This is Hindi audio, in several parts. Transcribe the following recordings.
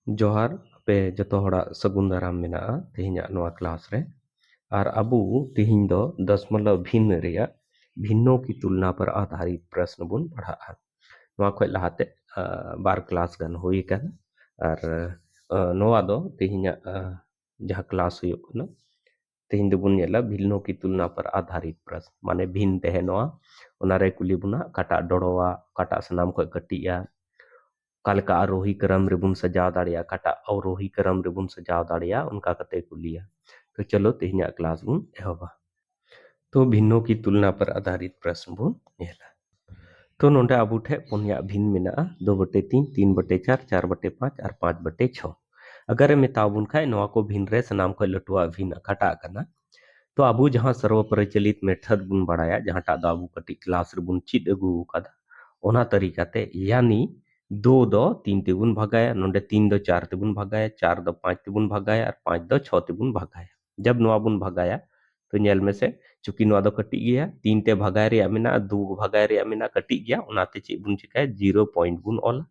जोहार पे जतो हड़ा सगुन दाराम मेना तेहिᱧᱟᱜ नोआ क्लास रे और अबू तेहिᱧ दो दशमलव भिन्न रेया भिन्नों की तुलना पर आधारित प्रश्न बुन पढ़ा नोआ खय लहाते बार क्लास गन होई कन और नोआ दो तेहिᱧाᱜ जहां क्लास हुयो कना तेहिᱧ दो बुन नेला भिन्नों की तुलना पर आधारित प्रश्न माने भिन्न तहनोआ ओनारे कुली बुना काटा डोड़ोआ काटा सनाम खय कटिया कालका आरोही क्रम रेबुन सजाव दाड़िया काटा अवरोही क्रम रेबुन सजाव दाड़िया उनका कते कुलिया तो चलो तेहिᱧाᱜ क्लास बुन एहबा तो भिन्नों की तुलना पर आधारित प्रश्न बुन नेला तो नोंडे अबू ठे पुनिया भिन्न मेना 2/3 3/4 4/5 और 5/6 अगर मेताबुन खाए नोआ को भिन्न रे सनाम को लटुआ भिन्न काटा कना तो अबू जहां सर्व प्रचलित मेथड बुन बढ़ाया जहां टा दा अबू कटी क्लास रे बुन चिद अगू कदा ओना तरीका ते यानी 2 दो 3 ते बुन भगाया नोंडे 3 दो 4 ते बुन भगाया 4 दो 5 ते बुन भगाया और 5 दो 6 ते बुन भगाया जब नोआ बुन भगाया तो नेल में से चूंकि नोआ दो कटी गया 3 ते भगाय रे मिना 2 भगाय रे मिना कटी गया ओनाते चे बुन चिकाय 0 पॉइंट बुन ऑल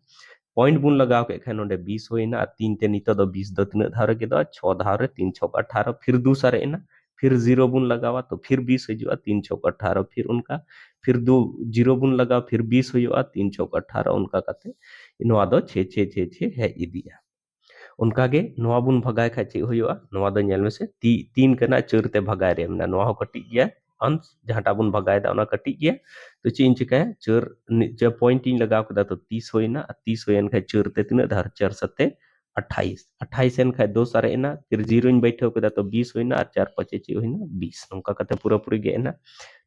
पॉइंट बुन लगाव के खान नोंडे 20 होइना 3 ते नितो दो 20 दो तिना धारे के दो 6 धारे 3 6 18 फिर दूसरे इना फिर 0 बुन लगावा तो फिर 20 हो 3 6 18 फिर उनका फिर 2 0 बुन लगाव फिर 20 हो 3 6 18 उनका कते नोआ दो 6 6 6 6 है इदिया उनका गे नोआ बुन भगाय खा चे होयोआ नोआ दो नेल में से 3 कना 4 ते भगाय रे मना नोआ हो कटी गया अंश जहाटा बुन भगाय दा ओना कटी गया तो चीन चिकाय 4 जब पॉइंट इन लगाव कदा तो 30 होइना 30 होयन खा 4 ते तिना धार 4 सते 28 28 एन खा 2 सारे एना फिर 0 इन बैठो कदा तो 20 होइना और 4 5 चे होइना 20 नोका कते पूरा पूरी गे एना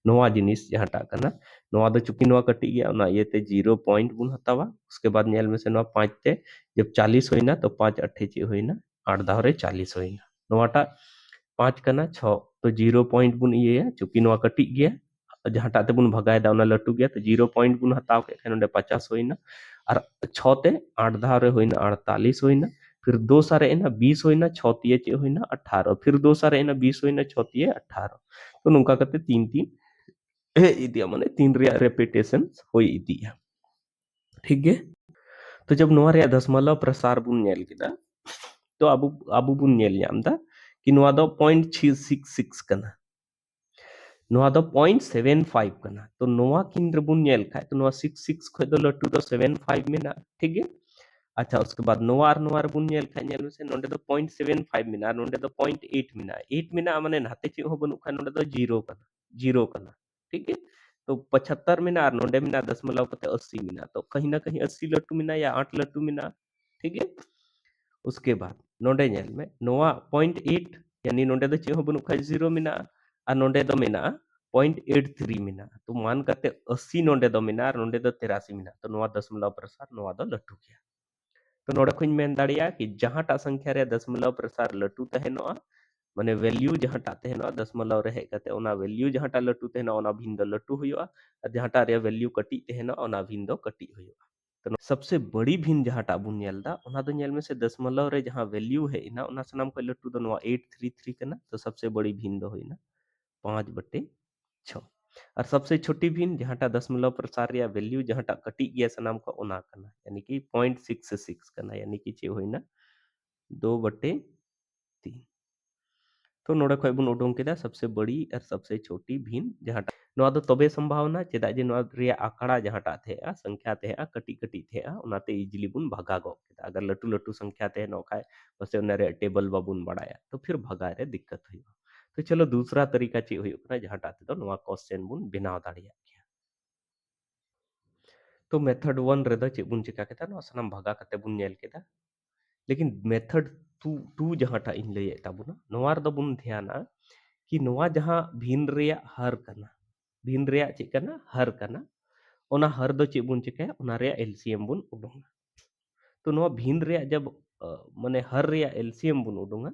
नोआ जिनिस जहाटा कना नोआ दो चुकी नोआ कटी गया ओना ये ते 0 पॉइंट बुन हतावा उसके बाद नेल में से नोआ 5 ते जब 40 होइना तो 5 अट्ठे चे होइना 8 दावरे 40 होइना नोआटा 5 कना 6 तो 0 पॉइंट बुन ये चुकी नोआ कटी गया जहाटा ते बुन भगाय दा ओना लटू गया तो 0 पॉइंट बुन हताव के खान 50 होइना और 6 ते 8 दावरे होइना 48 होइना फिर 2 सारे एना 20 होइना 6 तिये चे होइना 18 फिर 2 सारे एना 20 होइना 6 तिये 18 तो नुका कते 3 3 हे इदिया माने 3 रिया रेपिटेशन होई इदिया ठीक है तो जब नोआ रिया दशमलव प्रसार बुन नेल केदा तो अबू अबू बुन नेल यामदा कि नोआ दो 0.666 कना नोआ दो 0.75 कना तो नोआ किन रबुन नेल खाय तो नोआ 66 खय दो लट्टू दो 75 में ना ठीक है अच्छा उसके बाद नोआ रबुन नेल खाय नेल में से नोंडे दो 0.75 मिना नोंडे दो 0.8 मिना 8 मिना माने नाते चे हो बनु खाय नोंडे दो 0 कना ठीक है तो 75 मिना और नोंडे मिना दशमलव कते 80 मिना तो कहीं ना कहीं 80 लट्टू मिना या 8 लट्टू मिना ठीक है उसके बाद नोंडे नेल में नोआ 0.8 यानी नोंडे दो चे हो बनु खाय 0 मिना और नोंडे दो मिना 0.83 मिना तो मान करते 80 नोंडे दो मिना और नोंडे दो 83 मिना तो नोआ दशमलव प्रसार नोआ दो लट्टू गया तो नोडे खुñ मेन दाड़िया कि जहां टा संख्या रे दशमलव प्रसार लट्टू तहेनोआ माने वैल्यू जहां टा तहेनोआ दशमलव रे हेज कते ओना वैल्यू जहां टा लट्टू तहेनोआ ओना भिन दो लट्टू हुयुआ और जहां टा रे वैल्यू कटी तहेनोआ ओना भिन दो कटी हुयुआ तो सबसे बड़ी भिन जहां टा बुन नेलदा ओना दो नेल में से दशमलव रे जहां वैल्यू है इना ओना सनाम को लट्टू दो नोआ 833 कना तो सबसे बड़ी भिन दो होइना 5/6 और सबसे छोटी भिन जहां टा दशमलव प्रसार या वैल्यू जहां टा कटी गया सनाम को ओना कना यानी कि 0.66 कना यानी कि चे होइना 2/3 तो नोडे खय बुन उडुंग केदा सबसे बड़ी और सबसे छोटी भिन जहां टा नोआ दो तबे संभावना चेदा जे नोआ रे आंकड़ा जहां टा थेआ संख्या थेआ कटी कटी थेआ ओनाते इजिली बुन भगा गो केदा अगर लटू लटू संख्या ते नो खाय बसे ओना रे टेबल बाबुन बढ़ाया तो फिर भगा रे दिक्कत हुई तो चलो दूसरा तरीका चे हुई कना जहां टा ते नोआ क्वेश्चन बुन बनाव दाड़िया तो मेथड 1 रे द चे बुन चिका केदा नोआ सनाम भगा कते बुन नेल केदा लेकिन मेथड 2 जहां टा इन लय ताबुना नोआ रे द बुन ध्याना कि नोआ जहां भिन रिया हर कना भिन रिया चे कना हर कना ओना हर दो चे बुन चिका ओना रिया एलसीएम बुन उडुंगा तो नोआ भिन रिया जब माने हर रिया एलसीएम बुन उडुंगा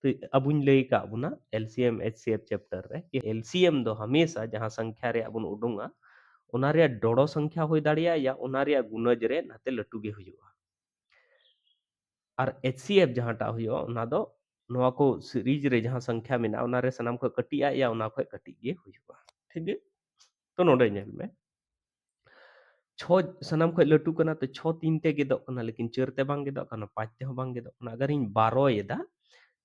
तो अबुन लय का बुना एलसीएम एचसीएफ चैप्टर रे कि एलसीएम दो हमेशा जहां संख्या रे बुन उडुंगा ओना रिया डोडो संख्या होय दाड़िया या ओना रिया गुणज रे नाते लटू गे हुयुआ और एचसीएफ जहां टा हुयुआ ओना दो नोआ को सीरीज रे जहां संख्या मेना ओना रे सनाम को कटिया या ओना को कटी गे हुयुआ ठीक है तो नोडे नेल में 6 sanam khoj latu kana to 6 3 te gedok kana lekin 4 te bang gedok kana 5 te ho bang gedok kana agar ᱤᱧ 12 ᱮᱫᱟ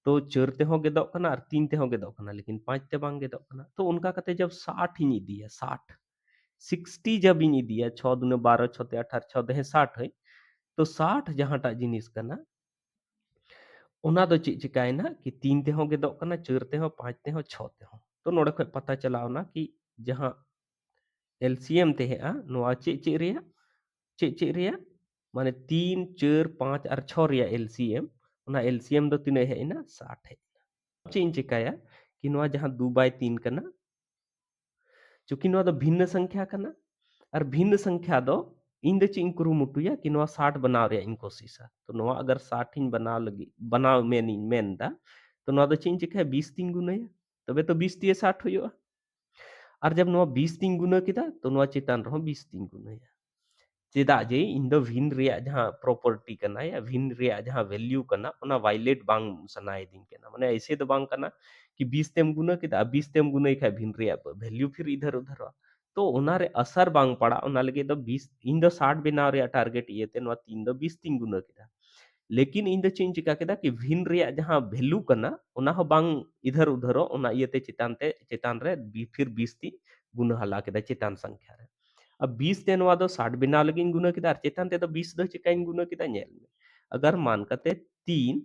तो 4 te ho gedok kana ar 3 te ho gedok kana लेकिन 5 te bang gedok kana तो उनका कहते जब 60 ᱤᱧ इदिया 60 60 जब ᱤᱧ इदिया 6 दुने 12 6 ते 18 6 दहे 60 है तो 60 जहांटा जिनिस कना ओना दो चेक चिकायना कि 3 ते हो gedok kana 4 te ho 5 te ho 6 te ho तो नोडे खoj पता चलावना कि जहां एलसीएम तहेगा नोआ चेक रिया चेक रिया माने 3 4 5 और 6 रिया एलसीएम ओना एलसीएम दो तिने हेना 60 है चेक इन चिकाया कि नोआ जहां 2 बाय 3 कना चूंकि नोआ दो भिन्न संख्या कना और भिन्न संख्या दो इन दो चेक कुरुमुटुया कि नोआ 60 बनाव रिया इन कोशिशा तो नोआ अगर 60 इन बनाव लगी बनाव मेनदा तो नोआ दो चेक इन चिकाया 20 3 गुणया तबे तो 20 दिए 60 हुआ और जब नोआ 20 3 गुना किदा तो नोआ चितान रहो 20 3 गुणया चेदा जे इन दो भिन्न रिया जहां प्रॉपर्टी कना या भिन्न रिया जहां वैल्यू कना ओना वायलेट बांग सनाय दिन केना माने ऐसे तो बांग कना कि 20 तेम गुना किदा 20 तेम गुना खा भिन्न रिया वैल्यू फिर इधर उधर तो ओना रे असर बांग पड़ा ओना लगे दो 20 इन दो 60 बनाव रिया टारगेट इयते नोआ 3 दो 20 3 गुना किदा लेकिन इन दो चेंज चिका केदा कि भिन्न रिया जहां वैल्यू कना ओना हो बांग इधर उधर ओना इयते चितान रे फिर 20 ती गुना हला केदा चितान संख्या रे अब 20 ते नोआ दो 60 बनाव लगी गुना किदा चितान ते तो 20 दो चिकाइन गुना किदा नेल में अगर मान कते 3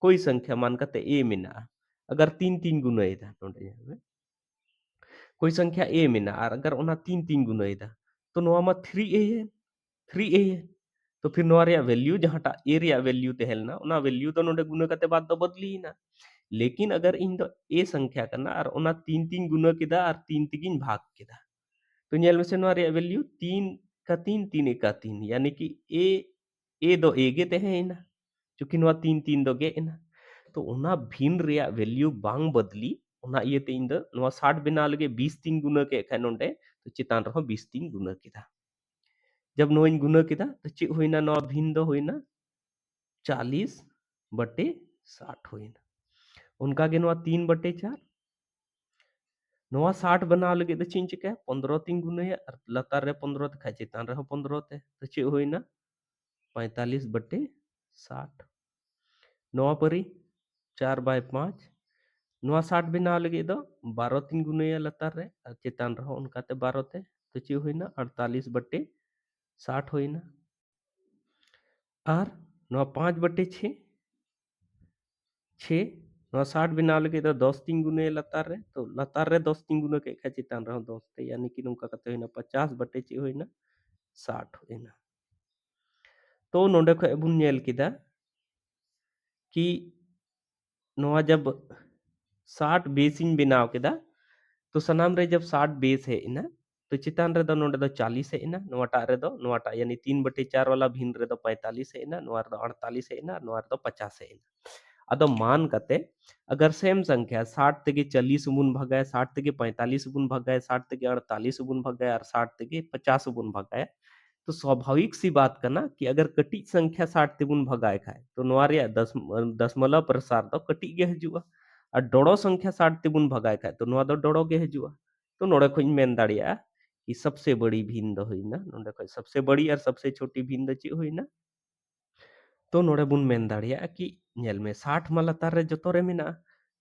कोई संख्या मान कते ए मेना अगर 3 3 गुना इदा नोंडे नेल में कोई संख्या ए मेना और अगर ओना 3 3 गुना इदा तो नोआ मा 3a है 3a है तो फिर नोआ रिया वैल्यू जहांटा ए रिया वैल्यू तेहलना ओना वैल्यू तो नोंडे गुना कते बाद दो बदली ना लेकिन अगर इन दो ए संख्या कना और ओना 3 3 गुना किदा और 3 तिगिन भाग किदा तो नेल में से नोआ रिया वैल्यू 3 का 3 3 का 3 यानी कि ए दो ए गे तेहेना चूंकि नोआ 3 3 दो गे ना तो ओना भिन्न रिया वैल्यू बांग बदली ओना इयते इन दो नोआ 60 बना लगे 20 3 गुना के खाय नोंडे तो चितान रहो 20 3 गुना किदा जब नोइन गुना किदा तो चे होइना नोआ भिन्न दो होइना 40 बटे 60 होइना उनका गे नोआ 3 बटे 4 नोआ 60 बना लगे तो चिन चिका 15 3 गुना है और लतार रे 15 ते खाय चितान रे 15 ते तो चे होइना 45 बटे 60 नोआ परी 4 बाय 5 नोआ 60 बना लगे दो 12 3 गुना है लतार रे और चितान रहो उनका ते 12 ते तो चे होइना 48 बटे 60 होइना और नोआ 5 बटे 6 6 नोआ 60 बना लगे तो 10 3 गुना लतार रे तो लतार रे 10 3 गुना के खा चितान रहो 10 ते यानी कि नुका कते होइना 50 बटे 6 होइना 60 होइना तो नोंडे खय बुन नेल किदा कि नोआ जब 60 बेसिन बनाव केदा तो सनाम रे जब 60 बेस है इना तो चितान रे दो नोंडे दो 40 है इना नोआटा रे दो नोआटा यानी 3 बटे 4 वाला भिन्न रे दो 45 है इना नोआ रे दो 48 है इना नोआ रे दो 50 है इना अदो मान कते अगर सेम संख्या 60 तेगे 40 बुन भगाए 60 तेगे 45 बुन भगाए 60 तेगे 48 बुन भगाए और 60 तेगे 50 बुन भगाए तो स्वाभाविक सी बात करना कि अगर कटी संख्या 60 तेबुन भगाए खाए तो नोआ रे दशमलव प्रसार दो कटी गे हजुआ और डोड़ो संख्या 60 तेबुन भगाए खाए तो नोआ दो डोड़ो गे हजुआ तो नोड़े खोइन मेन दाड़िया कि सबसे बड़ी भिन्न दो होइना नोंडे खोय सबसे बड़ी और सबसे छोटी भिन्न दो चे होइना तो नोड़े बुन मेन दाड़िया कि नेल में 60 मा लतार रे जतो रे मेना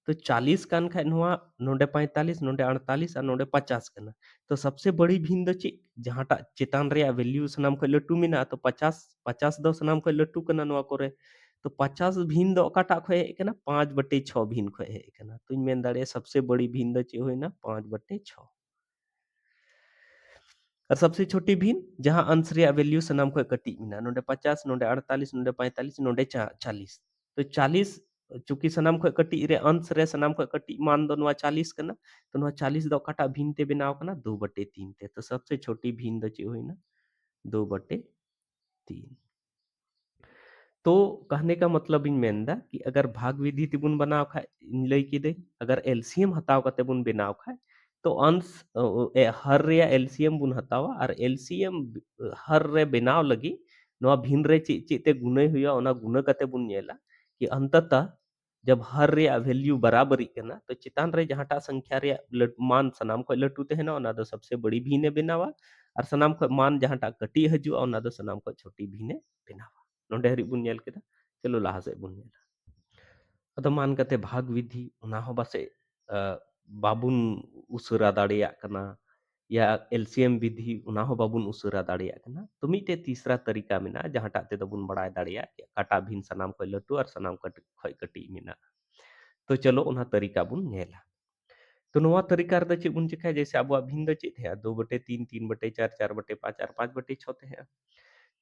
तो 40 कान खाय नोआ नोंडे 45 नोंडे 48 और नोंडे 50 कना तो सबसे बड़ी भिन्न दो चे जहांटा चेतान रे वैल्यू सनाम खय लट्टू मेना तो 50 50 दो सनाम खय लट्टू कना नोआ करे तो 50 भिन्न दो अकाटा खय हे कना 5 बटे 6 भिन्न खय हे कना तो मेन दाड़िया सबसे बड़ी भिन्न दो चे होइना 5 बटे 6 और सबसे छोटी भिन्न जहां अंश रे वैल्यू सनाम खय कटी मेना नोंडे 50 नोंडे 48 नोंडे 45 नोंडे 40 तो 40 चूंकि सनाम खय कटी रे अंश रे सनाम खय कटी मान दो नोआ 40 कना तो नोआ 40 दो काटा भिन्न ते बनाव कना 2 बटे 3 ते तो सबसे छोटी भिन्न दो चे होइना 2 बटे 3 तो कहने का मतलब इन मेंदा कि अगर भाग विधि तिबुन बनाव खाए इन लई किदे अगर एलसीएम हताव कते बुन बनाव खाए तो अंश हर रे एलसीएम बुन हतावा और एलसीएम हर रे बनाव लगी नोआ भिन्न रे चे ते गुणे हुआ ओना गुणा कते बुन नेला कि अंततः जब हर रे वैल्यू बराबरी कना तो चितान रे जहांटा संख्या रे मान सनाम को लट्टू तेहना ओना दो सबसे बड़ी भिन्न बनावा और सनाम खो मान जहांटा कटी हजुआ ओना दो सनाम खो छोटी भिने बनावा नोंडे हरि बुन नेल केदा चलो लाहा से बुन नेला अदो मान कते भाग विधि ओना हो बासे बाबुन उसरा दाड़िया कना या एलसीएम विधि ओना हो बाबुन उसरा दाड़िया कना तो मिटे तीसरा तरीका मेना जहांटा ते दो बुन बड़ाय दाड़िया काटा भिन सनाम खो लटू और सनाम खो कटी मेना तो चलो ओना तरीका बुन नेला तो नवा तरीका रे चे बुन चिका जैसे अब भिन चे थे 2/3 3/4 4/5 और 5/6 थे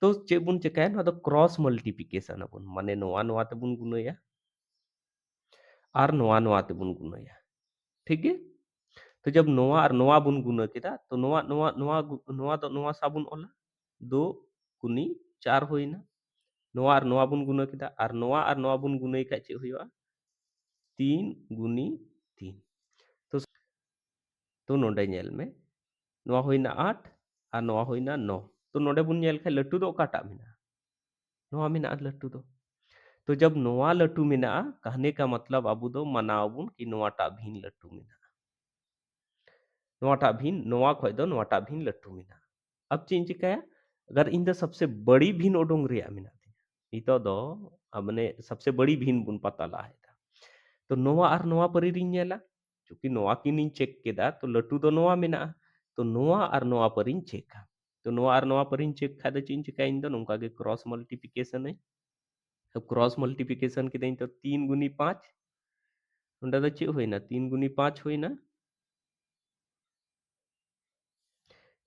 तो चे बुन चिका ना तो क्रॉस मल्टीप्लिकेशन अपन माने नवा नवा ते बुन गुणया और नवा नवा ते बुन गुणया ठीक है तो जब नवा और नवा बुन गुण केदा तो नवा नवा नवा नवा तो नवा साबुन ओला 2 गुनी 4 होइना नवा और नवा बुन गुण केदा और नवा बुन गुणई का चे हुआ 3 गुनी 3 तो नोंडे नेल में नवा होइना 8 और नवा होइना 9 तो नोंडे बुन नेल खे लट्टू दो काटा मेना नवा मेना लट्टू दो तो जब नवा लट्टू मेना कहने का मतलब अबू दो मनावबुन कि नवाटा भिन लट्टू मेना नवाटा भिन नवा खय दो नवाटा भिन लट्टू मेना अब चें चिकाया अगर इन द सबसे बड़ी भिन ओडोंग रिया मेना नितो दो हमने सबसे बड़ी भिन बुन पता लाहे था तो नवा और नवा परी रिन नेला क्योंकि नवा किनिन चेक केदा तो लट्टू दो नवा मेना तो नवा और नवा परिन चेका तो नवा और नवा परिन चेक खा द चें चिका इन दो नोंका के क्रॉस मल्टीप्लिकेशन है अब क्रॉस मल्टीप्लिकेशन के दें तो 3 गुनी 5 नोंडा द चे होइना 3 गुनी 5 होइना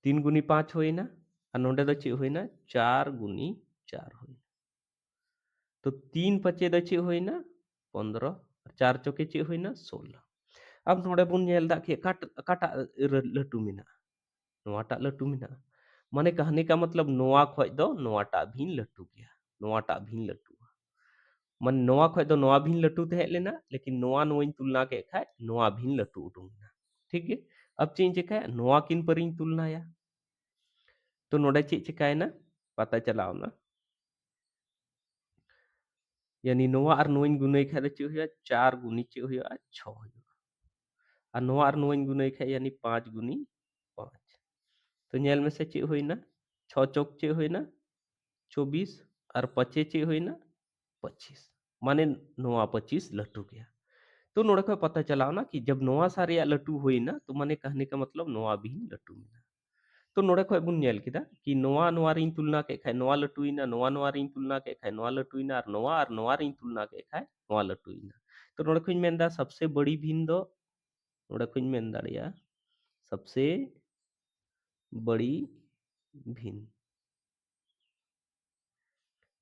3 गुनी 5 होइना और नोंडे द चे होइना 4 गुनी 4 होइना तो 3 पचे द चे होइना 15 और 4 चौके चे होइना 16 अब नोंडे बुन नेल दा के काटा लट्टू मेना नोवाटा लट्टू मेना माने कहने का मतलब नोवा खय दो नोवाटा भिन लट्टू गया नोवाटा भिन लट्टू मन नोवा खय दो नोवा भिन लट्टू ते लेना लेकिन नोवा नोइन तुलना के खाय नोवा भिन लट्टू उडुंगना ठीक है अब चें चिका नोवा किन परिन तुलनाया तो नोडे चे चिकायना पता चलावना यानी नोवा और नोइन गुणई खाय द चे हुआ 4 गुनी चे हुआ 6 हुआ और नोवा और नोइन गुणई खाय यानी 5 गुनी 5 तो नेल में से चे होइना 6 चौक चे होइना 24 और 5 चे होइना 25 माने नोवा 25 लट्टू गया तो नोड़े को पता चला ना कि जब नोवा सारे लट्टू हुई ना तो माने कहने का मतलब नोवा भी लट्टू मिला तो नोड़े को बुन नेल किदा कि नोवा नोवा रिन तुलना के खाय नोवा लट्टुइना नोवा नोवा रिन तुलना के खाय नोवा लट्टुइना और नोवा रिन तुलना के खाय नोवा लट्टुइना तो नोड़े को मेनदा सबसे बड़ी भिन दो नोड़े को मेन दाड़िया सबसे बड़ी भिन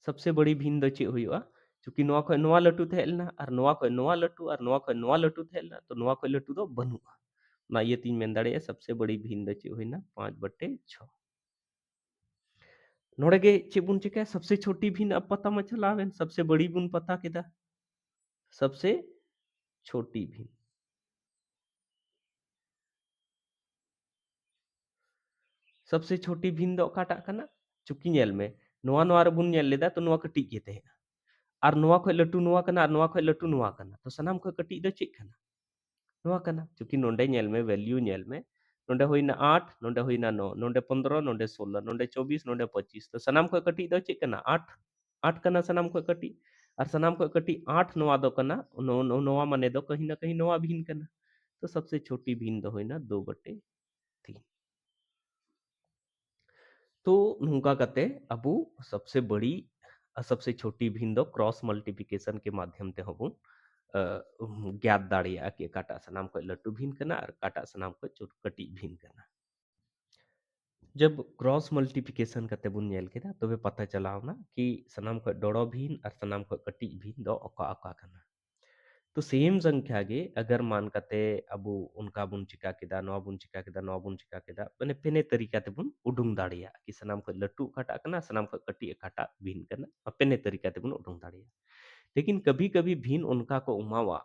सबसे बड़ी भिन द चे हुआ चूंकि नोवा खय नोवा लट्टू थेलना और नोवा खय नोवा लट्टू और नोवा खय नोवा लट्टू थेलना तो नोवा खय लट्टू दो बनुआ ना ये तीन मेन दाड़े सबसे बड़ी भिन द चे हुईना 5/6 नोड़े गे चे बुन चिका सबसे छोटी भिन अब पता म चलावेन सबसे बड़ी बुन पता केदा सबसे छोटी भिन सबसे छोटी भिन दो काटा कना चुकी नेल में नोवा नोवा रे बुन नेल लेदा तो नोवा कटी के तहे और नोवा खय लट्टू नोवा कना और नोवा खय लट्टू नोवा कना तो सनाम खय कटी द चे कना नोवा कना चूंकि नोंडे नेल में वैल्यू नेल में नोंडे होइना 8 नोंडे होइना 9 नोंडे 15 नोंडे 16 नोंडे 24 नोंडे 25 तो सनाम खय कटी द चे कना 8 8 कना सनाम खय कटी और सनाम खय कटी 8 नोवा दो कना नोवा माने दो कहीं ना कहीं नोवा भिन कना तो सबसे छोटी भिन दो होइना 2/3 तो नोंका कते अबू सबसे बड़ी और सबसे छोटी भिन दो क्रॉस मल्टीप्लिकेशन के माध्यम ते हबू ज्ञात दाड़िया कि काटा सनाम खय लट्टू भिन कना और काटा सनाम खय कटी भिन कना जब क्रॉस मल्टीप्लिकेशन कते बुन नेल केदा तबे पता चलावना कि सनाम खय डोड़ो भिन और सनाम खय कटी भिन दो अका अका कना तो सेम संख्या गे अगर मान कते अबू उनका बुन चिका केदा नवा बुन चिका केदा नवा बुन चिका केदा माने पेने तरीका ते बुन उडुंग दाड़िया कि सनाम खय लट्टू काटा कना सनाम खय कटी काटा भिन कना पेने तरीका ते बुन उडुंग दाड़िया लेकिन कभी-कभी भिन उनका को उमावा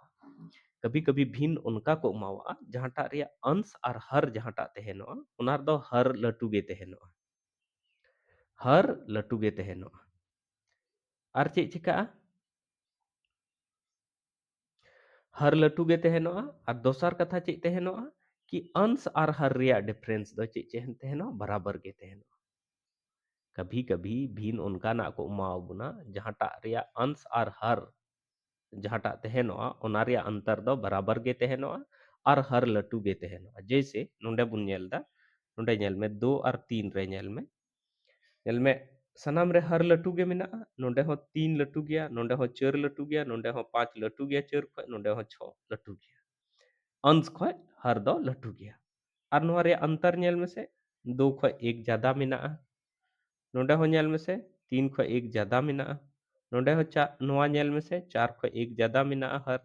कभी-कभी भिन उनका को उमावा जहांटा रे अंश और हर जहांटा तहेनोआ उनार दो हर लट्टू गे तहेनोआ हर लट्टू गे तहेनोआ और चे चिका हर लट्टू गे तहेनोआ और दोसर कथा चे तहेनोआ कि अंश और हर रेया डिफरेंस दो चेक चेहन तहनो बराबर के तहनो कभी कभी भिन उनका ना को उमाव बुना जहाँ टा रेया अंश और हर जहाँ टा तहनो ओना रेया अंतर दो बराबर के तहनो और हर लटू के तहनो जैसे नोंडे बुन नेल दा नोंडे नेल में 2 और 3 रे नेल में सनाम रे हर लटू के मिना नोंडे हो 3 लटू गया नोंडे हो 4 लटू गया नोंडे हो 5 लटू गया 4 खय नोंडे हो 6 लटू गया अंश खय हर दो लटू गया और नोआ रे अंतर नेल में से 2 खय 1 ज्यादा मिना नोंडे हो नेल में से 3 खय 1 ज्यादा मिना नोंडे हो नोआ नेल में से 4 खय 1 ज्यादा मिना हर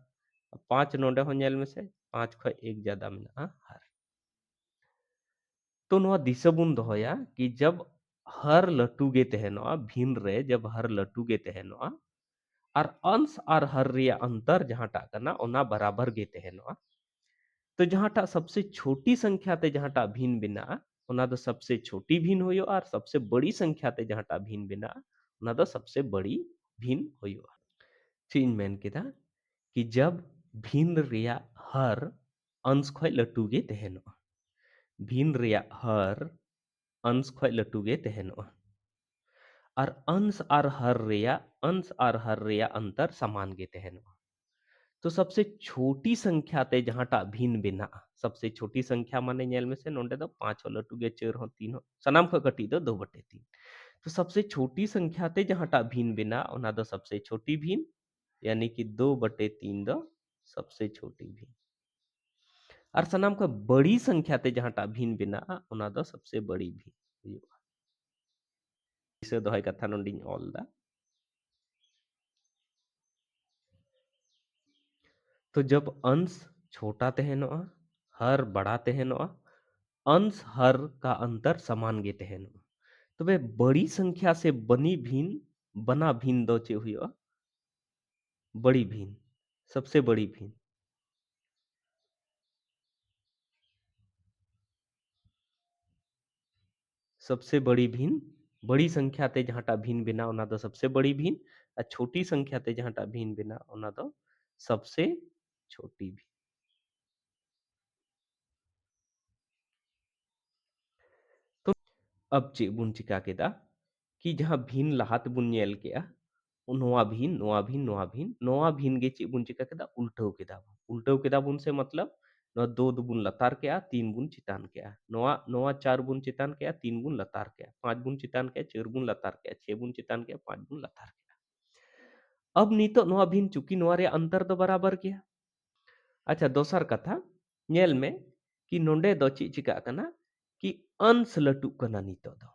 5 नोंडे हो नेल में से 5 खय 1 ज्यादा मिना हर तो नोआ दिशा बुन दोया कि जब हर लटू गे तहनोआ भिन रे जब हर लटू गे तहनोआ और अंश और हर रिया अंतर जहाँ टा कना ओना बराबर गे तहनोआ तो जहाँ टा सबसे छोटी संख्या ते जहाँ टा भिन बिना ओना दो सबसे छोटी भिन होयो और सबसे बड़ी संख्या ते जहाँ टा भिन बिना ओना दो सबसे बड़ी भिन होयो चीन मेन केदा कि जब भिन रिया हर अंश खय लटू गे तहनोआ भिन रिया हर अंश खय लटू गे तहनोआ और अंश और हर रेया अंतर समान गे तहनोआ तो सबसे छोटी संख्या ते जहाँ टा भिन बिना सबसे छोटी संख्या माने नेल में से नोंडे दो 5 हो लटू गे 4 हो 3 हो सनाम को कटी दो 2/3 तो सबसे छोटी संख्या ते जहाँ टा भिन बिना ओना दो सबसे छोटी भिन यानी कि 2/3 दो सबसे छोटी भिन और सनाम को बड़ी संख्या ते जहाँ टा भिन बिना ओना दो सबसे बड़ी भिन इसे दोहाई कथा नोंडिन ऑल दा तो जब अंश छोटा तहनोआ हर बड़ा तहनोआ अंश हर का अंतर समान गे तहनोआ तो वे बड़ी संख्या से बनी भिन बना भिन दो चे हुई बड़ी भिन सबसे बड़ी भिन सबसे बड़ी भिन बड़ी संख्या ते जहाँ टा भिन बिना ओना दो सबसे बड़ी भिन और छोटी संख्या ते जहाँ टा भिन बिना ओना दो सबसे छोटी भिन तो अब चे बुन चिका केदा कि जहाँ भिन लाहात बुन नेल केया नोआ भिन गे चे बुन चिका केदा उल्टो केदा बुन से मतलब नोआ 2 बुन लतार केया 3 बुन चितान केया नोआ नोआ 4 बुन चितान केया 3 बुन लतार केया 5 बुन चितान केया 4 बुन लतार केया 6 बुन चितान केया 5 बुन लतार केया अब नितो नोआ भिन चुकी नोआ रे अंतर दो बराबर केया अच्छा दोसर कथा नेल में कि नोंडे दो ची चिका कना कि अंश लटू कना नितो दो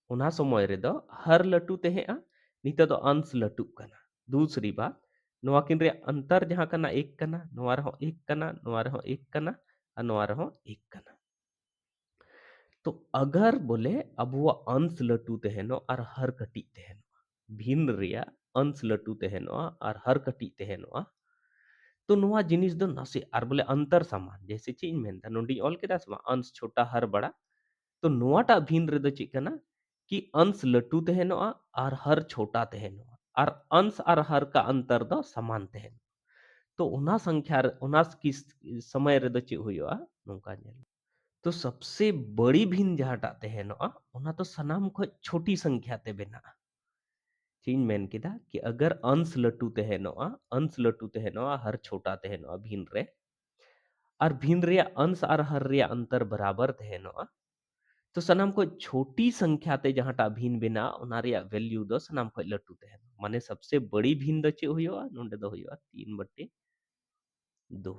ओना समय रे दो हर लटू तहेआ नितो दो अंश लटू कना दूसरी बात नोआ किन रे अंतर जहाँ कना एक कना नोआ रहो एक कना नोआ रहो एक कना और नोआ रहो एक कना तो अगर बोले अब वो अंश लटू तहेनो और हर कटी तहेनो भिन्न रिया अंश लटू तहेनो और हर कटी तहेनो तो नोआ जिनिस दो नसे और बोले अंतर समान जैसे चीज मेनता नोंडी ऑल के दास अंश छोटा हर बड़ा तो नोआटा भिन्न रे दो चेक कना कि अंश लटू तहेनोआ और हर छोटा तहेनोआ और अंश और हर का अंतर दो समान तहेनो तो उना संख्या उना किस समय रे दो चेक हुयोआ नोंका नेल तो सबसे बड़ी भिन्न जहाटा तहेनोआ उना तो सनाम खो छोटी संख्या ते बेना चीज मेन केदा कि अगर अंश लटू तहेनोआ हर छोटा तहेनोआ भिन्न रे और भिन्न रे अंश और हर रे अंतर बराबर तहेनोआ तो सनाम को छोटी संख्या ते जहाँ टा भिन बिना ओना रे वैल्यू दो सनाम को लटू तहन माने सबसे बड़ी भिन दो चे हुयोआ नोंडे दो हुयोआ 3/2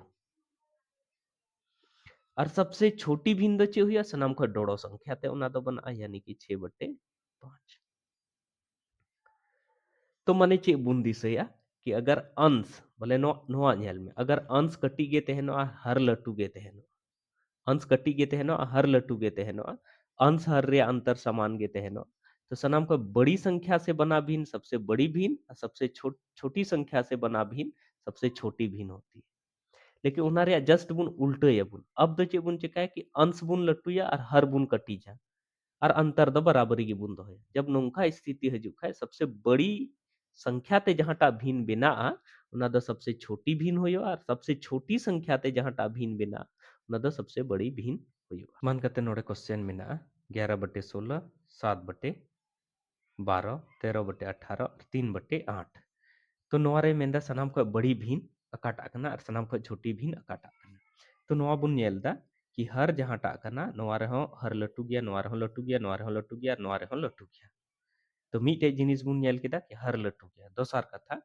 और सबसे छोटी भिन दो चे हुयोआ सनाम को डोड़ो संख्या ते ओना दो बना यानी कि 6/5 तो माने चे बुन दिसया कि अगर अंश बोले नोआ नेल में अगर अंश कटी गे तहनो हर लटू गे तहनो अंश कटी गे तहनो हर लटू गे तहनो अंश हर रे अंतर समान गे तहनो तो सनाम को बड़ी संख्या से बना भिन्न सबसे बड़ी भिन्न और सबसे छोटी संख्या से बना भिन्न सबसे छोटी भिन्न होती है लेकिन उन्हारे जस्ट बुन उल्टो ये बुन अब दो चे बुन चिका है कि अंश बुन लटुया और हर बुन कटी जा और अंतर दो बराबरी की बुन दो है जब नौका स्थिति हजू है सबसे बड़ी संख्या ते जहाँ टा भिन्न बिना उना दो सबसे छोटी भिन्न होयो और सबसे छोटी संख्या ते जहाँ टा भिन्न बिना ना दो सबसे बड़ी भिन हुआ। मान करते नोड़े क्वेश्चन में 11/16, 7/12, 13/18 और 3/8। तो नोरे मेंदा सनाम को बड़ी भिन अकाटा कना और सनाम को छोटी भिन अकाटा कना। तो नोआ बुन नेलदा कि हर जहाँ टा कना नोरे हो हर लटू गया, नोरे हो लटू गया, नोरे हो लटू गया, नोरे हो लटू गया। तो मीटे जिनिस बुन नेल केदा कि हर लटू गया। दोसार कथा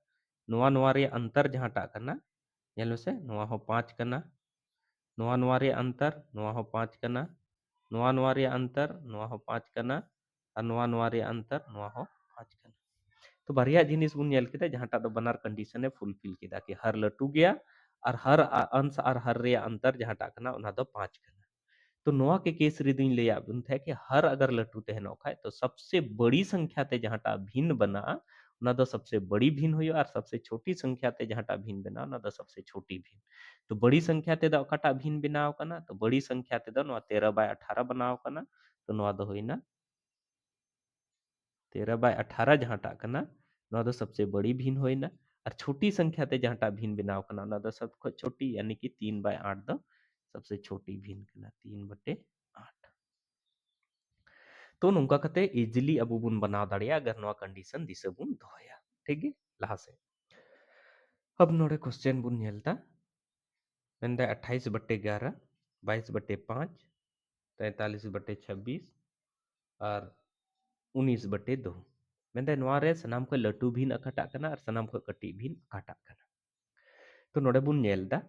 नोआ नोरे अंतर जहाँ टा कना नेल से नोआ हो 5 कना, नोआ नोरे अंतर नोआ हो 5 कना, नोआ नोरे अंतर नोआ हो 5 कना और नोआ नोरे अंतर नोआ हो 5 कना। तो बारिया जिनिस बुन नेल केदा जहाँ टा दो बनार कंडीशन है फुलफिल केदा कि हर लटू गया और हर अंश और हर रे अंतर जहाँ टा कना उना दो 5 कना। तो नोआ के केस रे दुइन ले आबुन थे कि हर अगर लटू तहनो खाए तो सबसे बड़ी संख्या ते जहाँ टा भिन्न बना उना दो सबसे बड़ी भिन्न हुई और सबसे छोटी संख्या ते जहाँ टा भिन्न बना उना दो सबसे छोटी भिन्न। तो बड़ी संख्या ते दो अकाटा भिन्न बनाव कना तो बड़ी संख्या ते दो नोआ 13/18 बनाव कना। तो नोआ दो होइना 13/18 जहाँ टा कना नोआ दो सबसे बड़ी भिन्न होइना और छोटी संख्या ते जहाँ टा भिन्न बनाव कना उना दो सबसे छोटी यानी कि 3/8 दो सबसे छोटी भिन्न कना 3/8। तो नोंका कते इजीली अबो बुन बनाव दाड़िया अगर नोआ कंडीशन दिसे बुन दोया। ठीक है लहा से अब नोड़े क्वेश्चन बुन नेलता मेंदा 28/11, 22/5, 43/26 और 19/2 मेंदा नोआ रे सनाम को लटू भिन अकाटा कना और सनाम को कटी भिन अकाटा कना। तो नोड़े बुन नेलदा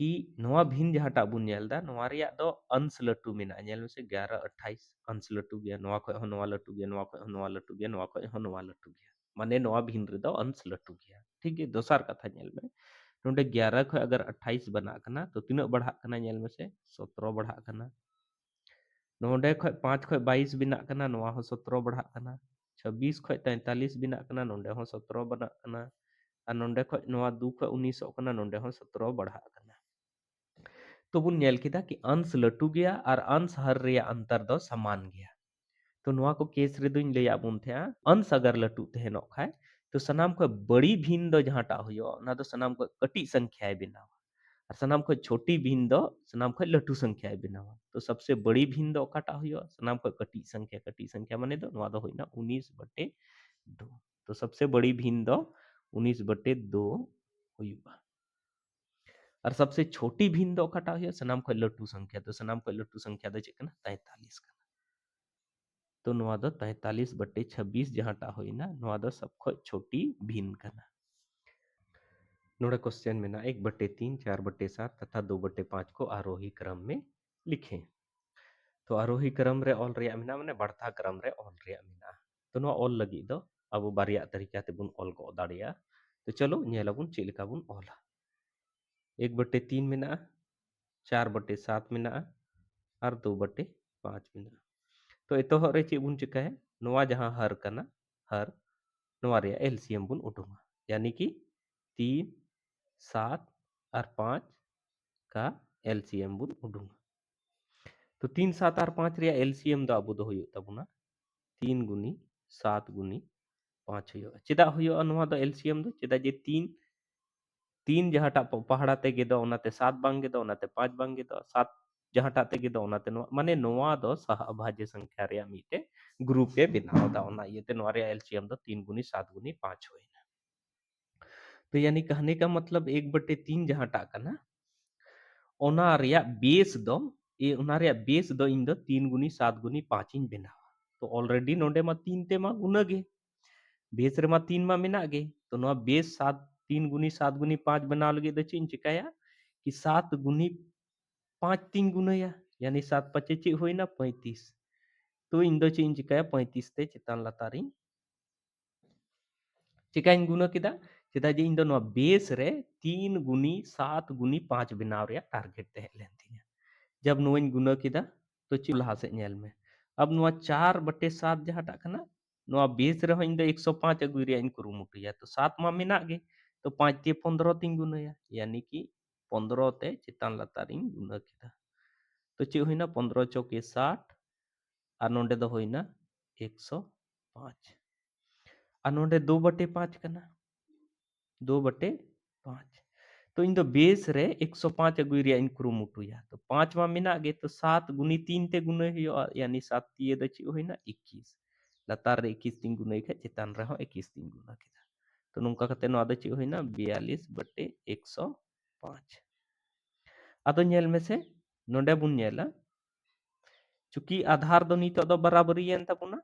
कि नोआ भिन जहाँ टा बुन नेलदा नोआ रिया दो अंश लटू मेना नेल में से 11, 28 अंश लटू गया नोआ खो हो नोआ लटू गया, नोआ खो हो नोआ लटू गया, नोआ खो हो नोआ लटू गया। माने नोआ भिन रे दो अंश लटू गया। ठीक है दोसार कथा नेल में नोंडे 11 खो अगर 28 बना कना तो तीना बढ़ा कना नेल में से 17 बढ़ा कना। नोंडे खो 5 खो 22 बिना कना नोआ हो 17 बढ़ा कना। 26 खो 43 बिना कना नोंडे हो 17 बना कना। और नोंडे खो नोआ 2 खो 19 कना नोंडे हो 17 बढ़ा कना। तो बुन नेल केदा कि अंश लटू गया और अंश हर रे अंतर दो समान गया। तो नोआ को केस रे दुइन ले आबुन थे अंश अगर लटू तहनो खाए तो सनाम को बड़ी भिन दो जहाँ टा हुयो ना तो सनाम को कटी संख्याएं बनावा और सनाम को छोटी भिन दो सनाम को लटू संख्याएं बनावा। तो सबसे बड़ी भिन दो काटा हुयो सनाम को कटी संख्या माने दो नोआ दो होइना 19/2। तो सबसे बड़ी भिन दो 19/2 हुयुआ और सबसे छोटी भिन्न दो काटा हुआ सनाम को लटू संख्या। तो सनाम को लटू संख्या दो चेक 43 का। तो नोआ दो 43/26 जहाँ टा होइना नोआ दो सबको छोटी भिन्न करना। नोड़ा क्वेश्चन में ना 1/3, 4/7 तथा 2/5 को आरोही क्रम में लिखें। तो आरोही क्रम रे ऑल रिया मिना माने बढ़ता क्रम रे ऑल रिया मिना। तो नोआ ऑल लगी दो अब बारिया तरीका ते बुन ऑल को दाड़िया। तो चलो नेलाबुन चेक लेका बुन ऑला 1/3 मिना 4/7 मिना और 2/5 मिना। तो एतोहर रे चे बुन चिकाय नोआ जहाँ हर कना हर नोआ रे एलसीएम बुन उडुमा यानी कि 3, 7 और 5 का एलसीएम बुन उडुमा। तो 3, 7 और 5 रे एलसीएम दा अबु दो हुयो तबुना 3 गुनी 7 गुनी 5 हुयो। चेदा हुयो नोआ दो एलसीएम दो चेदा जे 3 जहाँ टा पहाड़ा ते गेदो ओनाते 7 बांग गेदो ओनाते 5 बांग गेदो 7 जहाँ टा ते गेदो ओनाते नोआ माने नोआ दो सहअभाज्य संख्या रे मीटे ग्रुप ए बनाव दा ओना इते नोआ रे एलसीएम दो 3 गुनी 7 गुनी 5 होइना। तो यानी कहने का मतलब 1/3 जहाँ टा कना ओना रे बेस दो ए ओना रे बेस दो इन दो 3 गुनी 7 गुनी 5 इन बनावा। तो ऑलरेडी नोडे मा 3 ते मा गुना गे बेस रे मा 3 मा मेना गे। तो नोआ बेस 7 3 गुनी 7 गुनी 5 बना लगे तो चीन चिकाया कि 7 गुनी 5 3 गुना यानी 7 5 चे हुई ना 35। तो इन दो चीन चिकाया 35 ते चितान लतारिन चिकाइन गुना किदा चेदा जे इन दो नोआ बेस रे 3 गुनी 7 गुनी 5 बनाव रे टारगेट ते लेन तिया। जब नोइन गुना किदा तो ची लहा से नेल में अब नोआ 4/7 जहाँ टा कना नोआ बेस रे इन दो 105 अगुई रे इन कुरुमुटिया। तो 7 मा मेना गे तो 5 ते 15 तीन गुना यानी कि 15 ते चितान लतारिन गुना किदा। तो चे हुईना 15 चौके 60 और नोंडे दो हुईना 105 और नोंडे 2/5 कना 2/5। तो इन दो बेस रे 105 अगुई रे इन कुरुमुटुया तो 5 मा मेना गे तो 7 गुनी 3 ते गुना हुआ यानी 7 तिये द ची होइना 21 लातार रे 21 तीन गुना के चेतान रे हो 21 तीन गुना केदा तो नुका कते नो आदो ची होइना 42 बटे 105 आदो नेल में से नोंडे बुन नेला चूंकि आधार दो नितो दो बराबरी एन तबुना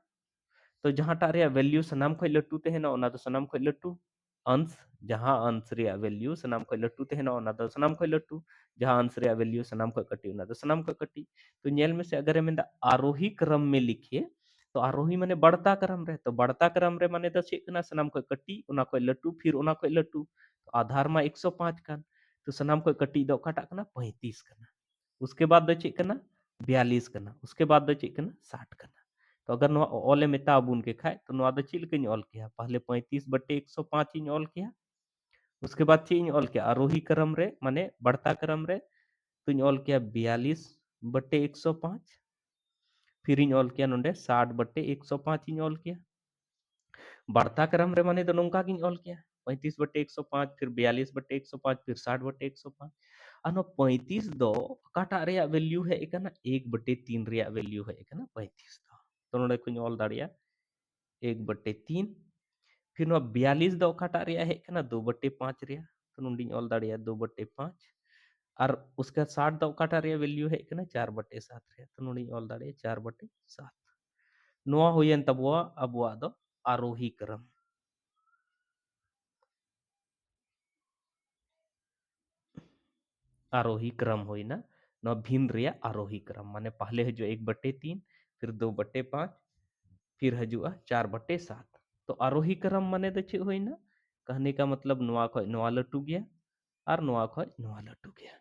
तो जहां टा रे वैल्यू सनाम खय लट्टू तेहना ओना दो सनाम खय लट्टू अंश जहां अंश रे वैल्यू सनाम खय लट्टू तेहना ओना दो सनाम खय लट्टू जहां अंश रे वैल्यू सनाम खय कटी ओना दो सनाम खय कटी तो नेल में से अगर हम आरोही क्रम में लिखिए तो आरोही माने बढ़ता क्रम रे तो बढ़ता क्रम रे माने दो चेक कना सनाम खय कटी ओना खय लट्टू फिर ओना खय लट्टू तो आधार मा 105 कान तो सनाम खय कटी दो काटा कना 35 कना उसके बाद दो चेक कना 42 कना उसके बाद दो चेक कना 60 कना तो अगर नो ऑले मेता बुन के खाए तो नो चिल के ऑल किया पहले 35 बटे 105 इन ऑल किया उसके बाद ची इन ऑल किया आरोही क्रम रे माने बढ़ता क्रम रे तो इन ऑल किया 42 बटे 105 फिर इन ऑल किया नोंडे 60 बटे 105 इन ऑल किया बढ़ता क्रम रे माने तो नोंका गिन ऑल किया 35 बटे 105 फिर 42 बटे 105 फिर 60 बटे 105 अनो 35 दो काटा रे वैल्यू है एकना 1 बटे 3 रे वैल्यू है एकना 35 दो तो नोंडे कुछ ऑल दाड़िया 1 बटे 3 फिर नो 42 दो काटा रे है एकना 2 बटे 5 रे तो नोंडी ऑल दाड़िया 2 बटे 5 और उसका 60 दो काटा रे वैल्यू है एकना 4 बटे 7 रे तो नोंडी ऑल दाड़िया 4 बटे 7 नोआ होयन तबवा अबवा दो आरोही क्रम आरोही क्रम होइना न भिन्न रिया आरोही क्रम माने पहले है जो 1/3 फिर 2/5 फिर हजुआ 4/7 तो आरोही क्रम माने तो चे होइना कहने का मतलब नोआ खय नोआ लटू गया और नोआ खय नोआ लटू गया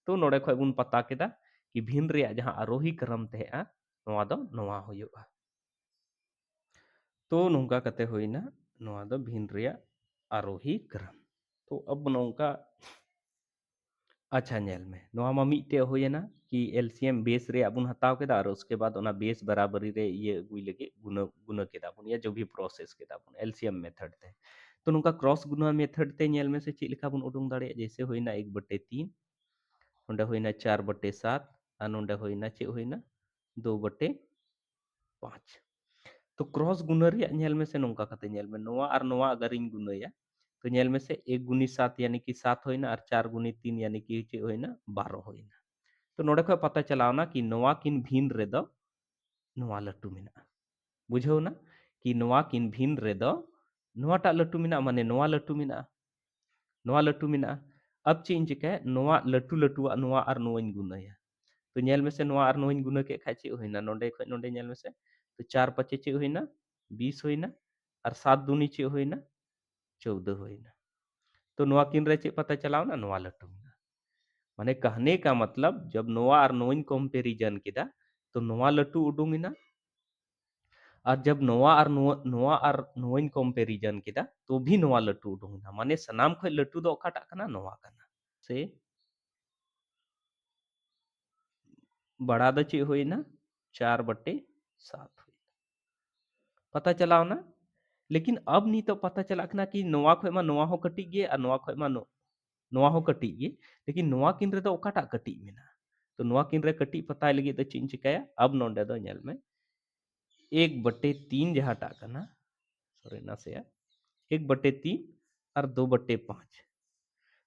तो नोड़े खय बुन पता केदा कि भिन्न रिया जहां आरोही क्रम तेहा नोआ दो नोआ होयुआ तो नोंका कते होइना नोआ दो भिन्न रिया आरोही क्रम तो अब नोंका अच्छा नेल में नोआ मा मिटे होयना कि एलसीएम बेस रे अबुन हताव केदा और उसके बाद ओना बेस बराबरी रे ये गुई लगे गुना गुना केदा बुन या जो भी प्रोसेस केदा बुन एलसीएम मेथड ते तो नुका क्रॉस गुना मेथड ते नेल में से चे लिखा बुन उडुंग दाड़े जैसे होइना 1/3 नोंडे होइना 4/7 और नोंडे होइना चे होइना 2/5 तो क्रॉस गुना रे नेल में से नोंका कते नेल में नोआ और नोआ अगर इन गुनाया तो नेल में से 1 गुनी 7 यानी कि 7 होइना और 4 गुनी 3 यानी कि चे होइना 12 होइना तो नोड़े खय पता चलावना कि नोआ किन भिन्न रे दो नोआ लट्टू मेना बुझो ना कि नोआ किन भिन्न रे दो नोआ टा लट्टू मेना माने नोआ लट्टू मेना नोआ लट्टू मेना अब चे इन चिका नोआ लट्टू लट्टू नोआ और नोआइन गुनाया तो नेल में से नोआ और नोआइन गुना के खाय चे होइना नोंडे खय नोंडे नेल में से तो 4 5 चे होइना 20 होइना और 7 दूनी चे होइना 14 होइना तो नोआ किन रे चे पता चलावना नोआ लट्टू मेना माने कहने का मतलब जब नोआ और नोइन कंपैरिजन किदा तो नोआ लट्टू उडुंगिना और जब नोआ और नोइन कंपैरिजन किदा तो भी नोआ लट्टू उडुंगिना माने सनाम खय लट्टू दो अकाटा कना नोआ कना से बड़ा द चे होइना 4/7 होइना पता चलावना लेकिन अब नी तो पता चला ना कि नोआ खय मा नोआ हो कटी गे और नोआ खय मा नोआ हो कटी गे लेकिन नोआ किन रे दो अकाटा कटी मेना तो नोआ किन रे कटी पता लगे तो चिन चिकाया अब नोंडे दो नेल में 1/3 जहाटा कना सॉरी नासेया 1/3 और 2/5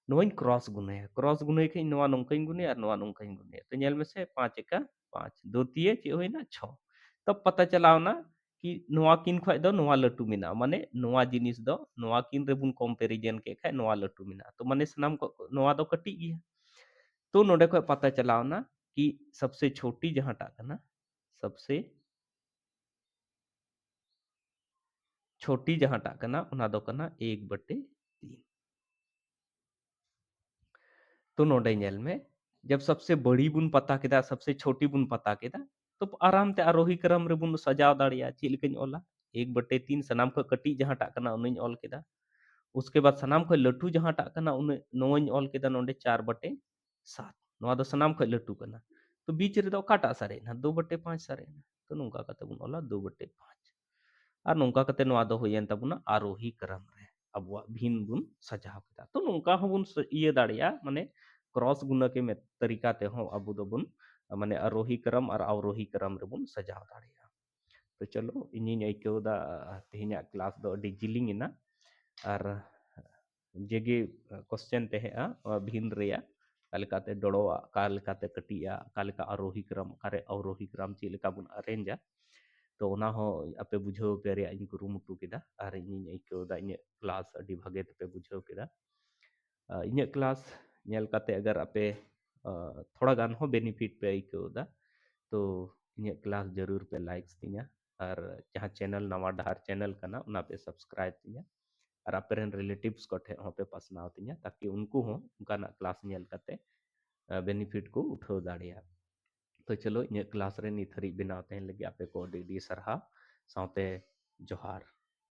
नोइन क्रॉस गुने के नोआ नोंकाइन गुने और नोआ नोंकाइन गुने तो नेल में से 5 का 5 दो तिये चे होइना 6 तब पता चलावना कि नोआ किन खय दो नोआ लट्टू मेना माने नोआ जिनिस दो नोआ किन रे बुन कंपैरिजन के खाय नोआ लट्टू मेना तो माने सनाम को नोआ दो कटी गया तो नोडे खय पता चलावना कि सबसे छोटी जहां टा कना सबसे छोटी जहां टा कना उना दो कना 1/3 तो नोडे नेल में जब सबसे बड़ी बुन पता केदा सबसे छोटी बुन पता केदा तो आराम ते आरोही क्रम रे बुन सजाव दाड़िया चे लिकइन ओला 1/3 सनाम खय कटी जहां टा कना उनिन ऑल केदा उसके बाद सनाम खय लट्टू जहां टा कना उन नोइन ऑल केदा नोडे 4/7 नोआ दो सनाम खय लट्टू कना तो बीच रे दो काटा सारेना 2/5 सारेना तो नोंका कते बुन ओला 2/5 और नोंका कते नोआ दो होयन तबुना आरोही क्रम रे abuak bhin bun sajau keda to nongka hobun iye daria mane cross guna ke tarika te ho abu do bun mane arohi kram ar avrohi kram rebun sajau daria to chalo ininya ikeu da tihinya kelas do di jiling ina ar jege question tehe a bhin reya kalekate dodoa kalekate katia kaleka arohi kram kare avrohi kram chi leka bun arrange तो ओना हो आपे बुझाव पे रे इन कुरुमुटु केदा आर इन इको दा इन क्लास अडी भागे पे बुझाव केदा इन क्लास नेल काते अगर आपे थोड़ा गान हो बेनिफिट पे इको दा तो इन क्लास जरूर पे लाइक्स तिया और जहां चैनल नवा डहार चैनल कना उना पे सब्सक्राइब तिया और आपे रिलेटिव्स को ठे हो पे पासनाव तिया ताकि उनको हो उनका ना क्लास नेल काते बेनिफिट को उठाव दाड़िया तो चलो इन क्लास रे निथरी बनाते हैं लगे आपे को डी डी सरहा साउते जोहार